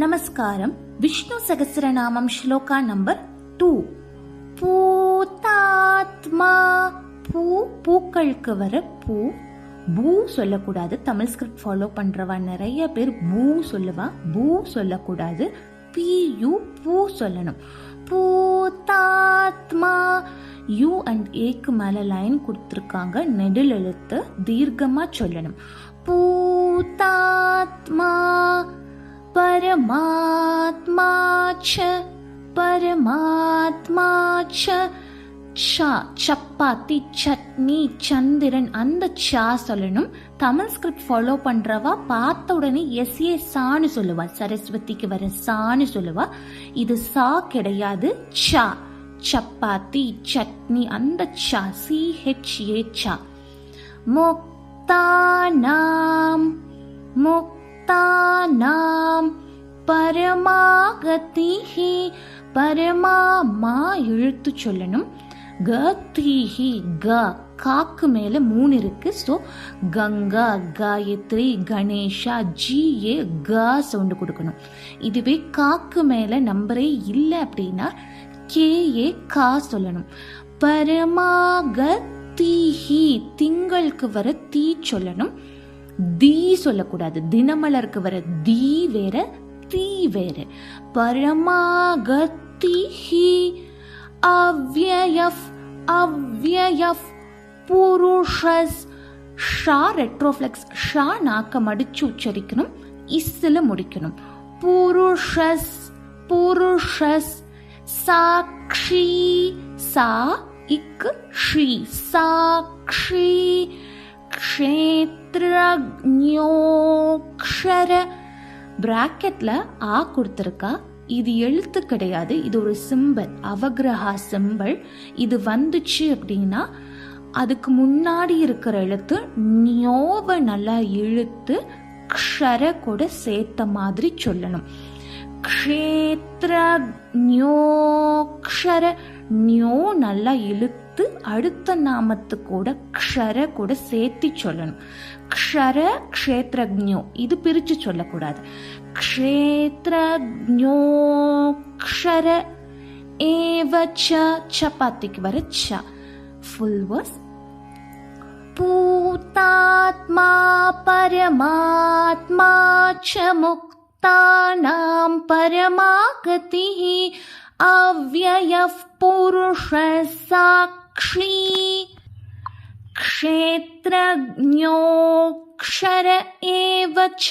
நமஸ்காரம். விஷ்ணு சகஸ்ரநாமம் ஸ்லோகா நம்பர் 2. பூதாத்மா. பூ பூக்களுக்கு வர பூ. பூ சொல்லக்கூடாது. தமிழ் ஸ்கிரிப்ட் ஃபாலோ பண்றவா நிறைய பேர் பூ சொல்லுவா. பூ சொல்லக்கூடாது. பியூ பூ சொல்லணும். பூதாத்மா. யூ அண்ட் ஏக்கு மேல லைன் கொடுத்திருக்காங்க. நெடில் எழுத்து தீர்க்கமா சொல்லணும். பூதாத்மா. பரமாத்மா ச. பரமாத்மா ச. சப்பாத்தி, சட்னி, சந்திரன், அந்த சா சொல்லணும். தமிழ் ஸ்கிரிப்ட் ஃபாலோ பண்றவா பார்த்த உடனே எஸ்ஏ சான்னு சொல்லுவா. சரஸ்வதிக்கு வர சான்னு சொல்லுவா. இது சா கிடையாது, சா. சப்பாத்தி, சட்னி, அந்த சா. CHA சா. முக்தானாம். முக்தானாம். பரமாகதிஹி. பரமாமா எழுத்து சொல்லணும். கதிஹி க. காக்கு மேல 3 இருக்கு. ஸோ கங்கா, காயத்ரி, கணேஷா, ஜிஏ க சவுண்டு கொடுக்கணும். இதுவே காக்கு மேல நம்பரே இல்லை அப்படின்னா கேஏ கா சொல்லணும். பரமாகதிஹி. திங்களுக்கு வர தீ சொல்லணும். தீ சொல்லக்கூடாது. தினமலருக்கு வர தீ வேற, தீ வேற. பரமாகதிஹி. அவ்யயஃப். அவ்யயஃப். புருஷஸ். ஷா ரெட்ரோஃப்ளெக்ஸ். ஷா நாக்க மடிச்சு உச்சரிக்கணும். இஸ்ல முடிக்கணும். புருஷஸ். புருஷஸ். சாக்ஷி. சா இக்கு ஷி. சாக்ஷி. க்ஷேத்ரஜ்ஞோக்ஷர. பிராக்கெட்ல ஆ கொடுத்திருக்கா. இது எழுத்து கிடையாது, இது ஒரு சிம்பல், அவகிரகா சிம்பல். இது வந்துச்சு அப்படின்னா அதுக்கு முன்னாடி இருக்கிற எழுத்து ஞோவை நல்லா இழுத்து க்ஷர கூட சேர்த்த மாதிரி சொல்லணும். க்ஷேத்ரஜ்ஞோக்ஷர. ஞோ நல்லா இழுத்து அடுத்த நாமத்து கூட க்ஷர கூட சேர்த்தி சொல்லணும். க்ஷர க்ஷேத்ரஜ்ஞோ. இது பிரிச்சு சொல்லக்கூடாது. க்ஷேத்ரஜ்ஞோக்ஷர ஏவச்ச. சப்பாத்திக்கு வர ச. Full verse. பூதாத்மா பரமாத்மா ச. முக்தானாம் பரமாகதிஹி. அவ்யயஃப் புருஷஸ் சாக்ஷி. க்ஷேத்ரஜ்ஞோக்ஷர ஏவச்ச.